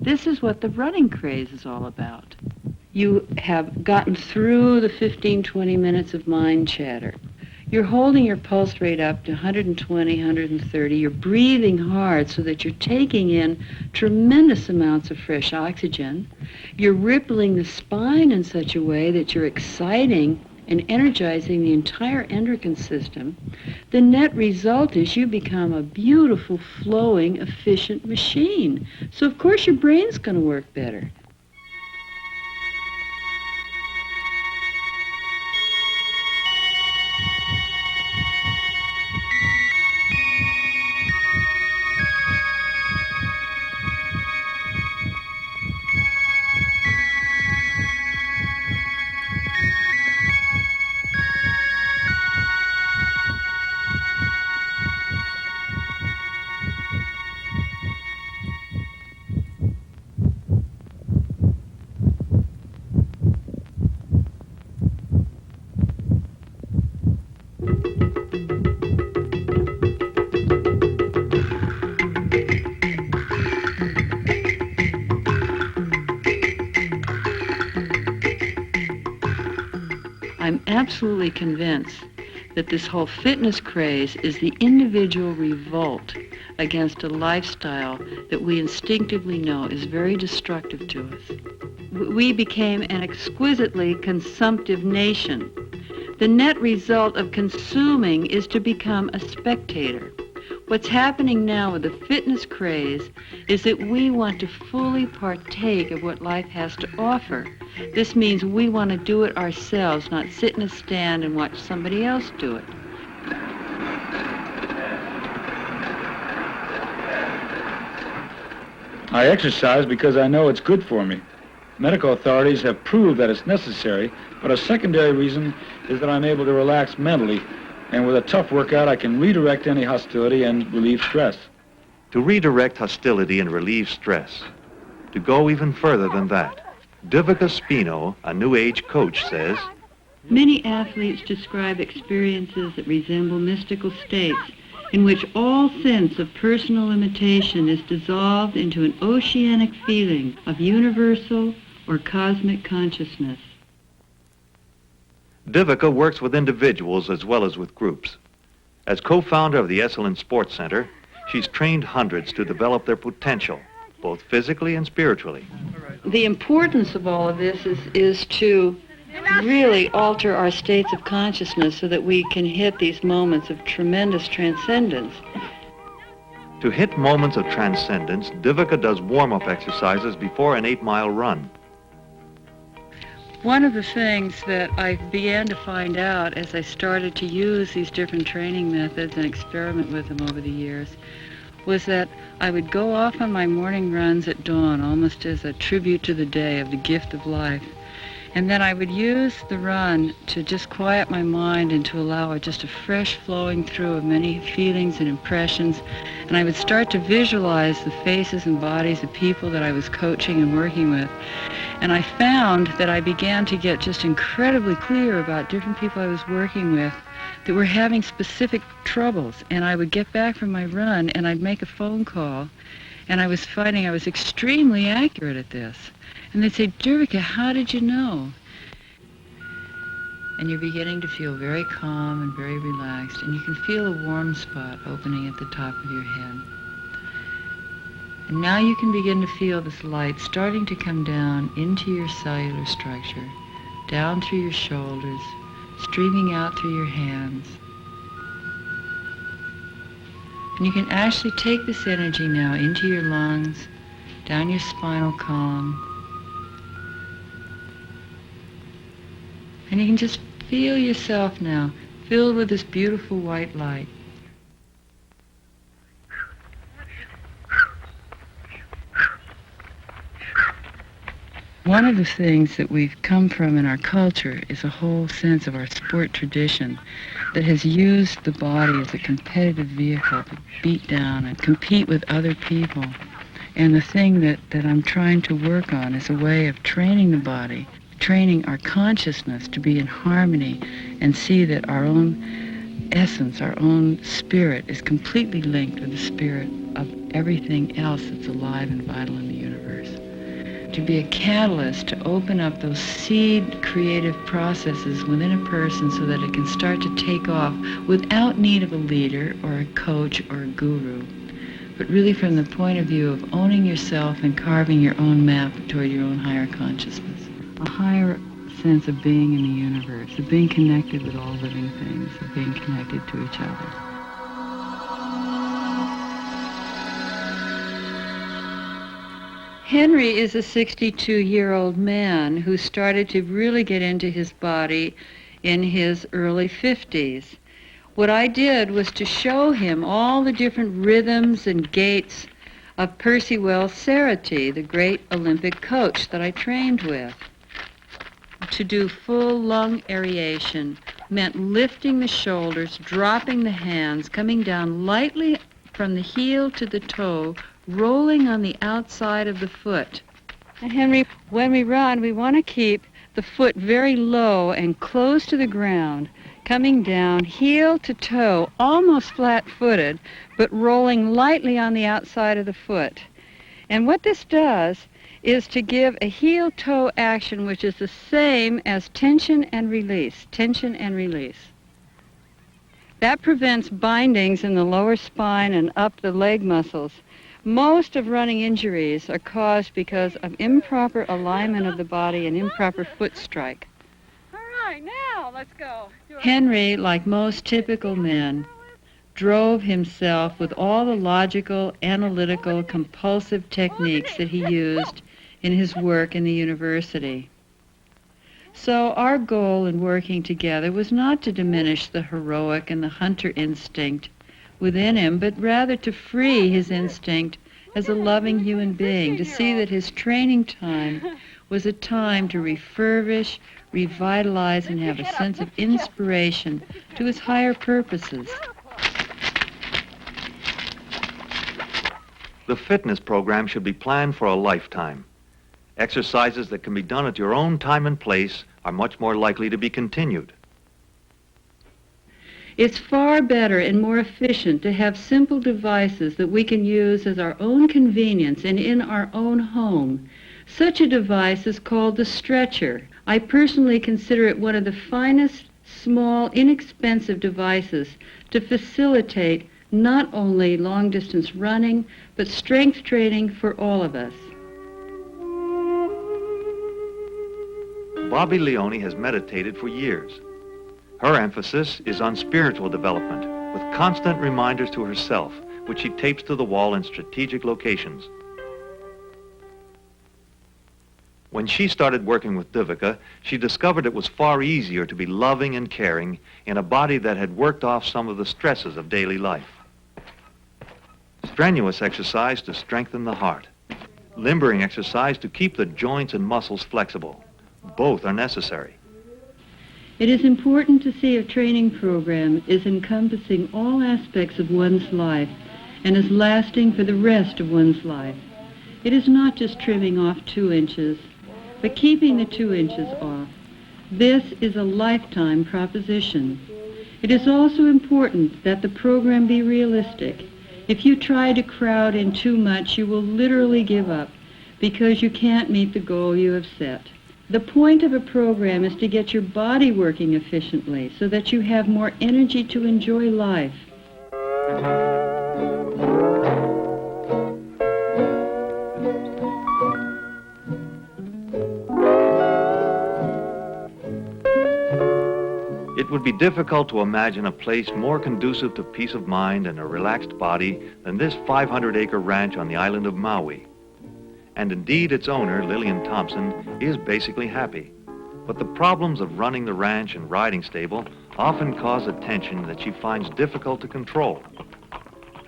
This is what the running craze is all about. You have gotten through the 15, 20 minutes of mind chatter. You're holding your pulse rate up to 120, 130. You're breathing hard so that you're taking in tremendous amounts of fresh oxygen. You're rippling the spine in such a way that you're exciting and energizing the entire endocrine system. The net result is you become a beautiful, flowing, efficient machine. So of course your brain's going to work better. I'm absolutely convinced that this whole fitness craze is the individual revolt against a lifestyle that we instinctively know is very destructive to us. We became an exquisitely consumptive nation. The net result of consuming is to become a spectator. What's happening now with the fitness craze is that we want to fully partake of what life has to offer. This means we want to do it ourselves, not sit in a stand and watch somebody else do it. I exercise because I know it's good for me. Medical authorities have proved that it's necessary, but a secondary reason is that I'm able to relax mentally, and with a tough workout, I can redirect any hostility and relieve stress. To redirect hostility and relieve stress. To go even further than that, Divika Spino, a New Age coach, says, many athletes describe experiences that resemble mystical states in which all sense of personal limitation is dissolved into an oceanic feeling of universal or cosmic consciousness. Divika works with individuals as well as with groups. As co-founder of the Esalen Sports Center, she's trained hundreds to develop their potential, both physically and spiritually. The importance of all of this is to really alter our states of consciousness so that we can hit these moments of tremendous transcendence. To hit moments of transcendence, Divika does warm-up exercises before an 8-mile run. One of the things that I began to find out as I started to use these different training methods and experiment with them over the years was that I would go off on my morning runs at dawn, almost as a tribute to the day of the gift of life. And then I would use the run to just quiet my mind and to allow just a fresh flowing through of many feelings and impressions. And I would start to visualize the faces and bodies of people that I was coaching and working with. And I found that I began to get just incredibly clear about different people I was working with that were having specific troubles. And I would get back from my run and I'd make a phone call, and I was finding I was extremely accurate at this. And they'd say, Divika, how did you know? And you're beginning to feel very calm and very relaxed, and you can feel a warm spot opening at the top of your head. And now you can begin to feel this light starting to come down into your cellular structure, down through your shoulders, streaming out through your hands. And you can actually take this energy now into your lungs, down your spinal column, and you can just feel yourself now filled with this beautiful white light. One of the things that we've come from in our culture is a whole sense of our sport tradition that has used the body as a competitive vehicle to beat down and compete with other people. And the thing that I'm trying to work on is a way of training the body, training our consciousness to be in harmony and see that our own essence, our own spirit is completely linked with the spirit of everything else that's alive and vital in the universe. to be a catalyst to open up those seed creative processes within a person so that it can start to take off without need of a leader or a coach or a guru, but really from the point of view of owning yourself and carving your own map toward your own higher consciousness, a higher sense of being in the universe, of being connected with all living things, of being connected to each other. Henry is a 62-year-old man who started to really get into his body in his early 50s. What I did was to show him all the different rhythms and gaits of Percy Wells Cerruti, the great Olympic coach that I trained with. To do full lung aeration meant lifting the shoulders, dropping the hands, coming down lightly from the heel to the toe, rolling on the outside of the foot. And Henry, when we run, we want to keep the foot very low and close to the ground, coming down heel to toe, almost flat-footed, but rolling lightly on the outside of the foot. And what this does is to give a heel-toe action which is the same as tension and release, tension and release. That prevents bindings in the lower spine and up the leg muscles. Most of running injuries are caused because of improper alignment of the body and improper foot strike. All right, now let's go. Henry, like most typical men, drove himself with all the logical, analytical, compulsive techniques that he used in his work in the university. So our goal in working together was not to diminish the heroic and the hunter instinct within him, but rather to free his instinct as a loving human being, to see that his training time was a time to refurbish, revitalize, and have a sense of inspiration to his higher purposes. The fitness program should be planned for a lifetime. Exercises that can be done at your own time and place are much more likely to be continued. It's far better and more efficient to have simple devices that we can use as our own convenience and in our own home. Such a device is called the stretcher. I personally consider it one of the finest, small, inexpensive devices to facilitate not only long-distance running, but strength training for all of us. Bobby Leone has meditated for years. Her emphasis is on spiritual development, with constant reminders to herself, which she tapes to the wall in strategic locations. When she started working with Devika, she discovered it was far easier to be loving and caring in a body that had worked off some of the stresses of daily life. Strenuous exercise to strengthen the heart. Limbering exercise to keep the joints and muscles flexible. Both are necessary. It is important to see a training program is encompassing all aspects of one's life and is lasting for the rest of one's life. It is not just trimming off 2 inches, but keeping the 2 inches off. This is a lifetime proposition. It is also important that the program be realistic. If you try to crowd in too much, you will literally give up because you can't meet the goal you have set. The point of a program is to get your body working efficiently so that you have more energy to enjoy life. It would be difficult to imagine a place more conducive to peace of mind and a relaxed body than this 500-acre ranch on the island of Maui. And indeed, its owner, Lillian Thompson, is basically happy. But the problems of running the ranch and riding stable often cause a tension that she finds difficult to control.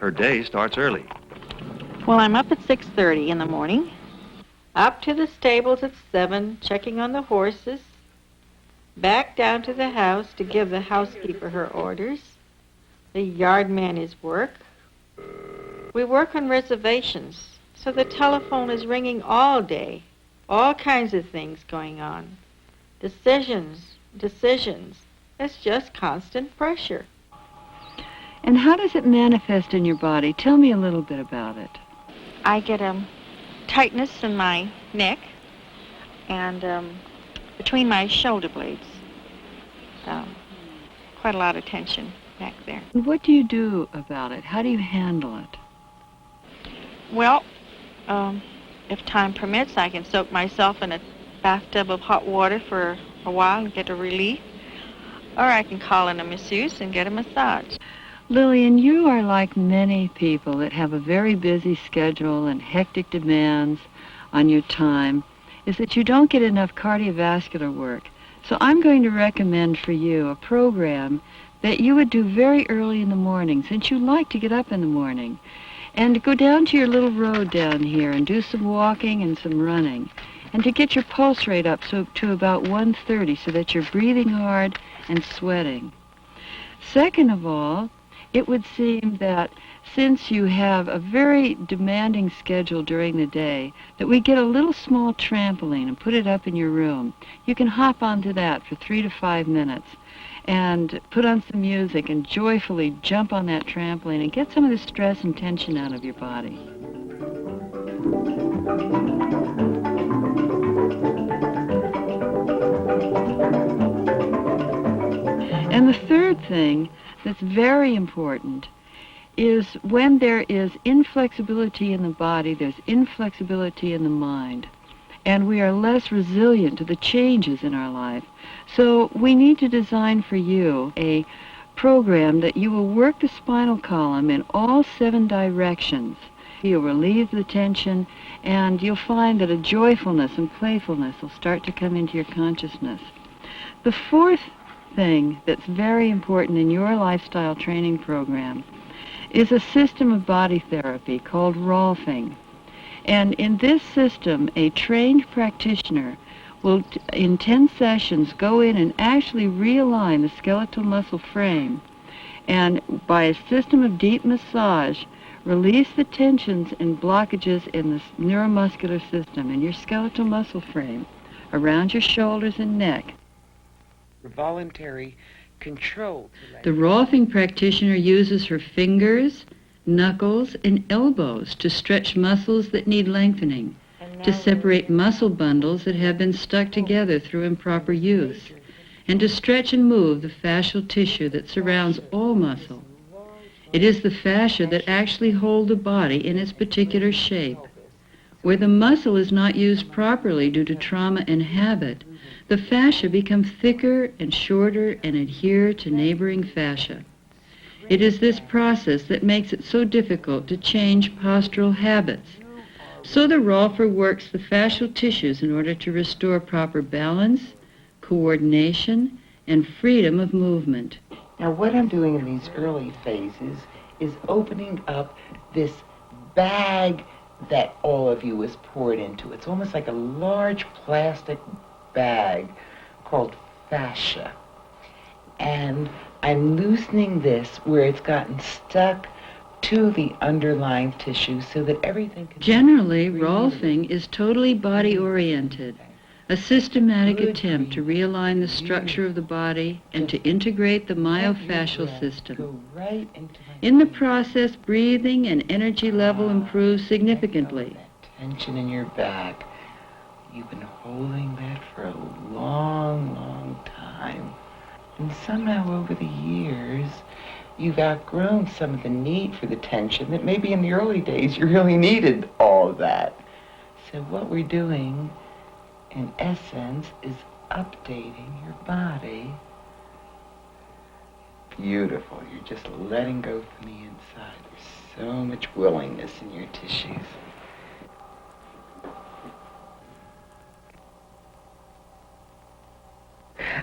Her day starts early. Well, I'm up at 6:30 in the morning. Up to the stables at 7, checking on the horses. Back down to the house to give the housekeeper her orders. The yard man his work. We work on reservations. So the telephone is ringing all day. All kinds of things going on. Decisions. It's just constant pressure. And how does it manifest in your body? Tell me a little bit about it. I get a tightness in my neck, and between my shoulder blades. Quite a lot of tension back there. What do you do about it? How do you handle it? Well, if time permits, I can soak myself in a bathtub of hot water for a while and get a relief. Or I can call in a masseuse and get a massage. Lillian, you are like many people that have a very busy schedule and hectic demands on your time, is that you don't get enough cardiovascular work. So I'm going to recommend for you a program that you would do very early in the morning, since you like to get up in the morning, and go down to your little road down here and do some walking and some running, and to get your pulse rate up to about 130 so that you're breathing hard and sweating. Second of all, it would seem that since you have a very demanding schedule during the day, that we get a little small trampoline and put it up in your room. You can hop onto that for 3 to 5 minutes and put on some music and joyfully jump on that trampoline and get some of the stress and tension out of your body. And the third thing that's very important is when there is inflexibility in the body, there's inflexibility in the mind, and we are less resilient to the changes in our life. So we need to design for you a program that you will work the spinal column in all 7 directions. You'll relieve the tension, and you'll find that a joyfulness and playfulness will start to come into your consciousness. The fourth thing that's very important in your lifestyle training program is a system of body therapy called Rolfing. And in this system, a trained practitioner will, in 10 sessions, go in and actually realign the skeletal muscle frame, and by a system of deep massage, release the tensions and blockages in the neuromuscular system in your skeletal muscle frame, around your shoulders and neck. Voluntary control. The Rolfing practitioner uses her fingers, knuckles, and elbows to stretch muscles that need lengthening, to separate muscle bundles that have been stuck together through improper use, and to stretch and move the fascial tissue that surrounds all muscle. It is the fascia that actually hold the body in its particular shape. Where the muscle is not used properly due to trauma and habit, the fascia become thicker and shorter and adhere to neighboring fascia. It is this process that makes it so difficult to change postural habits. So the Rolfer works the fascial tissues in order to restore proper balance, coordination, and freedom of movement. Now, what I'm doing in these early phases is opening up this bag that all of you is poured into. It's almost like a large plastic bag called fascia. And I'm loosening this where it's gotten stuck to the underlying tissue so that everything can... Generally, Rolfing is totally body-oriented, a systematic attempt to realign the structure of the body and to integrate the myofascial system. In the process, breathing and energy level improves significantly. Tension in your back. You've been holding that for a long, long time. And somehow over the years, you've outgrown some of the need for the tension that maybe in the early days you really needed all of that. So what we're doing, in essence, is updating your body. Beautiful. You're just letting go from the inside. There's so much willingness in your tissues.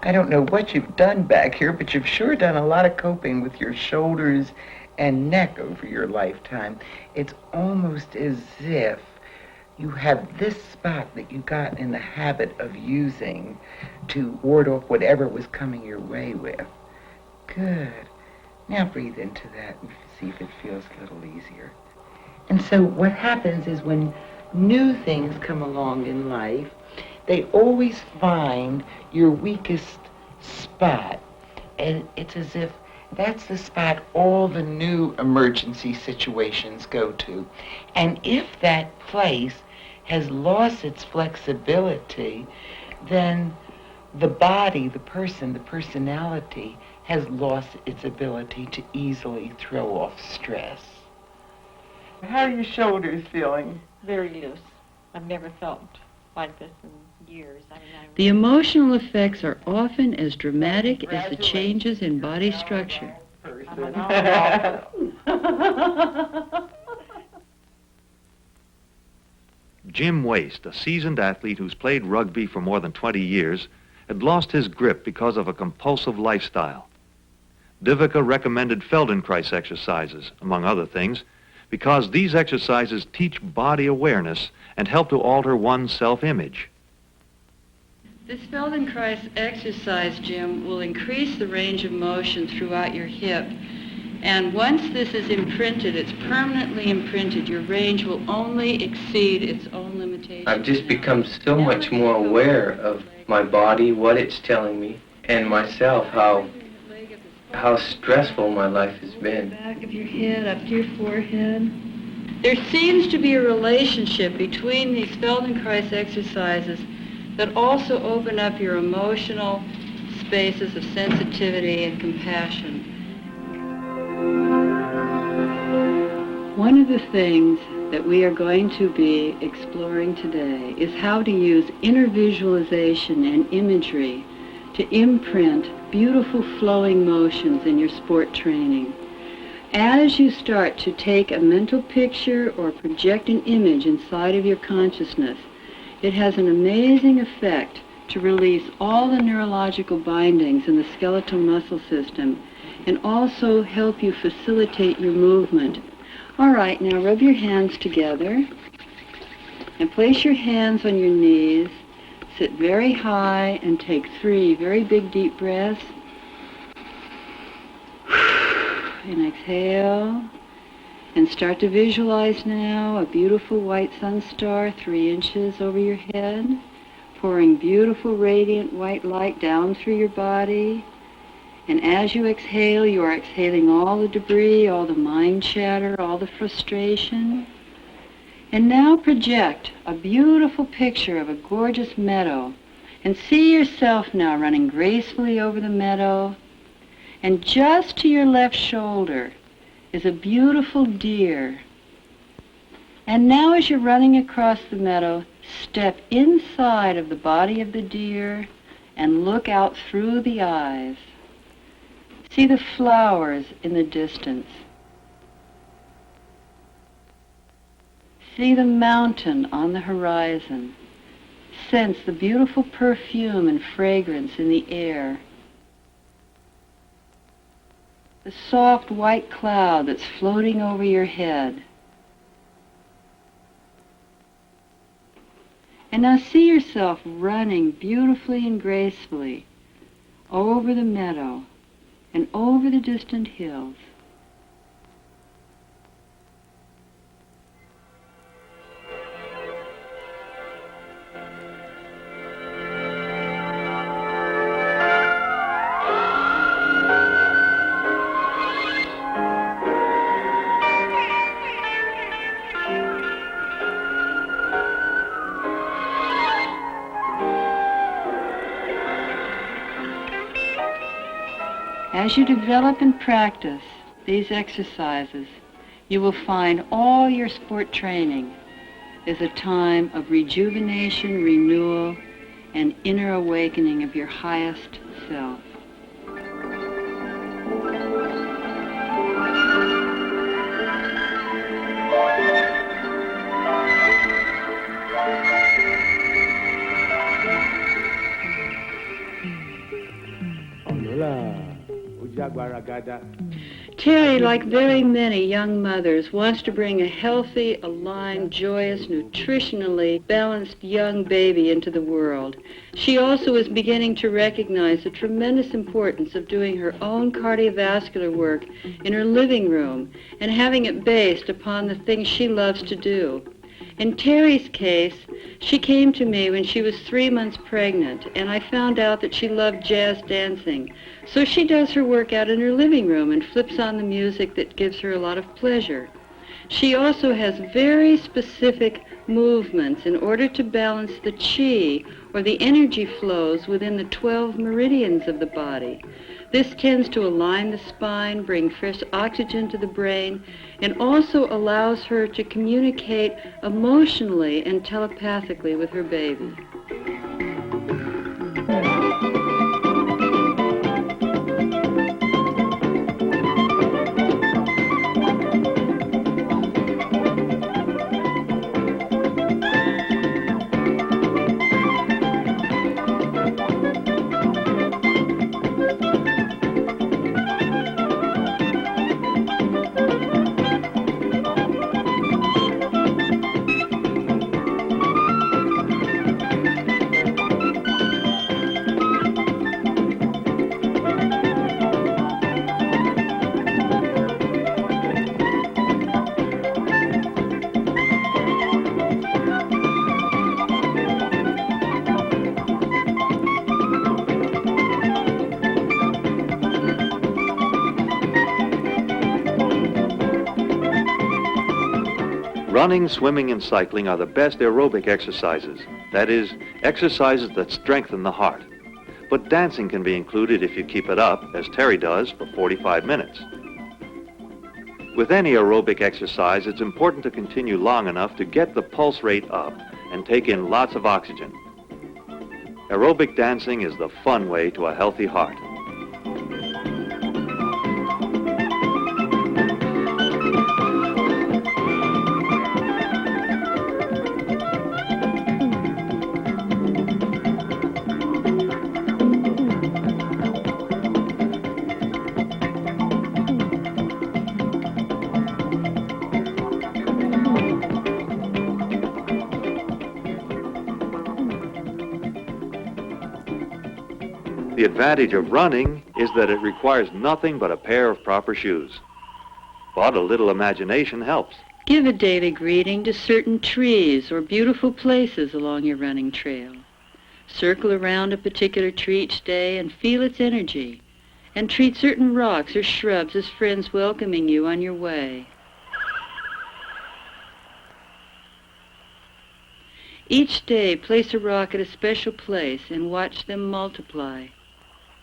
I don't know what you've done back here, but you've sure done a lot of coping with your shoulders and neck over your lifetime. It's almost as if you have this spot that you got in the habit of using to ward off whatever was coming your way with. Good. Now breathe into that and see if it feels a little easier. And so what happens is when new things come along in life, they always find your weakest spot. And it's as if that's the spot all the new emergency situations go to. And if that place has lost its flexibility, then the body, the person, the personality has lost its ability to easily throw off stress. How are your shoulders feeling? Very loose. I've never felt like this in years. The emotional effects are often as dramatic as the changes in body structure. Jim Waste, a seasoned athlete who's played rugby for more than 20 years, had lost his grip because of a compulsive lifestyle. Vivica recommended Feldenkrais exercises, among other things, because these exercises teach body awareness and help to alter one's self-image. This Feldenkrais exercise, Jim, will increase the range of motion throughout your hip. And once this is imprinted, it's permanently imprinted. Your range will only exceed its own limitations. I've just become so much more aware of my body, what it's telling me, and myself, how stressful my life has been. Back of your head, up to your forehead. There seems to be a relationship between these Feldenkrais exercises that also open up your emotional spaces of sensitivity and compassion. One of the things that we are going to be exploring today is how to use inner visualization and imagery to imprint beautiful flowing motions in your sport training. As you start to take a mental picture or project an image inside of your consciousness, it has an amazing effect to release all the neurological bindings in the skeletal muscle system and also help you facilitate your movement. All right, now rub your hands together and place your hands on your knees. Sit very high and take 3 very big deep breaths. And exhale. And start to visualize now a beautiful white sun star 3 inches over your head, pouring beautiful radiant white light down through your body. And as you exhale, you are exhaling all the debris, all the mind chatter, all the frustration. And now project a beautiful picture of a gorgeous meadow and see yourself now running gracefully over the meadow. And just to your left shoulder is a beautiful deer. And now as you're running across the meadow, step inside of the body of the deer and look out through the eyes. See the flowers in the distance. See the mountain on the horizon. Sense the beautiful perfume and fragrance in the air. The soft white cloud that's floating over your head. And now see yourself running beautifully and gracefully over the meadow and over the distant hills. As you develop and practice these exercises, you will find all your sport training is a time of rejuvenation, renewal, and inner awakening of your highest self. Terry, like very many young mothers, wants to bring a healthy, aligned, joyous, nutritionally balanced young baby into the world. She also is beginning to recognize the tremendous importance of doing her own cardiovascular work in her living room and having it based upon the things she loves to do. In Terry's case, she came to me when she was 3 months pregnant, and I found out that she loved jazz dancing. So she does her workout in her living room and flips on the music that gives her a lot of pleasure. She also has very specific movements in order to balance the chi, or the energy flows within the 12 meridians of the body. This tends to align the spine, bring fresh oxygen to the brain, and also allows her to communicate emotionally and telepathically with her baby. Running, swimming, and cycling are the best aerobic exercises. That is, exercises that strengthen the heart. But dancing can be included if you keep it up, as Terry does, for 45 minutes. With any aerobic exercise, it's important to continue long enough to get the pulse rate up and take in lots of oxygen. Aerobic dancing is the fun way to a healthy heart. The advantage of running is that it requires nothing but a pair of proper shoes. But a little imagination helps. Give a daily greeting to certain trees or beautiful places along your running trail. Circle around a particular tree each day and feel its energy, and treat certain rocks or shrubs as friends welcoming you on your way. Each day, place a rock at a special place and watch them multiply.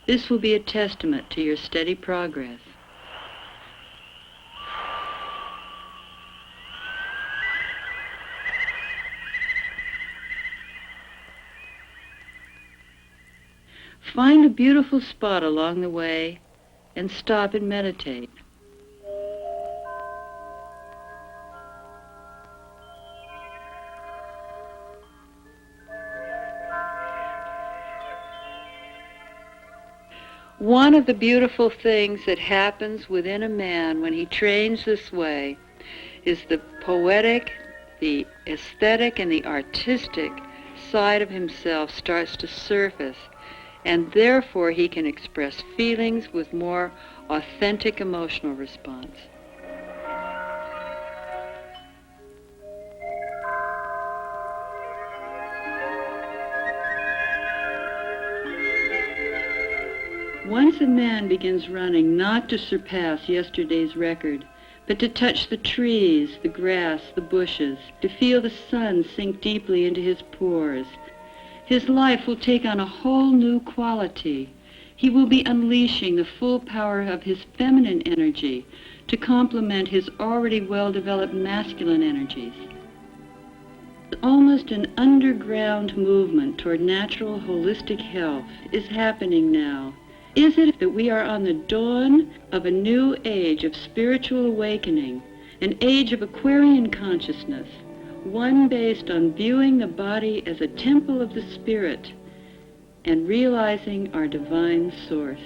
This will be a testament to your steady progress. Find a beautiful spot along the way and stop and meditate. One of the beautiful things that happens within a man when he trains this way is the poetic, the aesthetic, and the artistic side of himself starts to surface, and therefore he can express feelings with more authentic emotional response. Once a man begins running not to surpass yesterday's record, but to touch the trees, the grass, the bushes, to feel the sun sink deeply into his pores, his life will take on a whole new quality. He will be unleashing the full power of his feminine energy to complement his already well-developed masculine energies. Almost an underground movement toward natural holistic health is happening now. Is it that we are on the dawn of a new age of spiritual awakening, an age of Aquarian consciousness, one based on viewing the body as a temple of the spirit and realizing our divine source?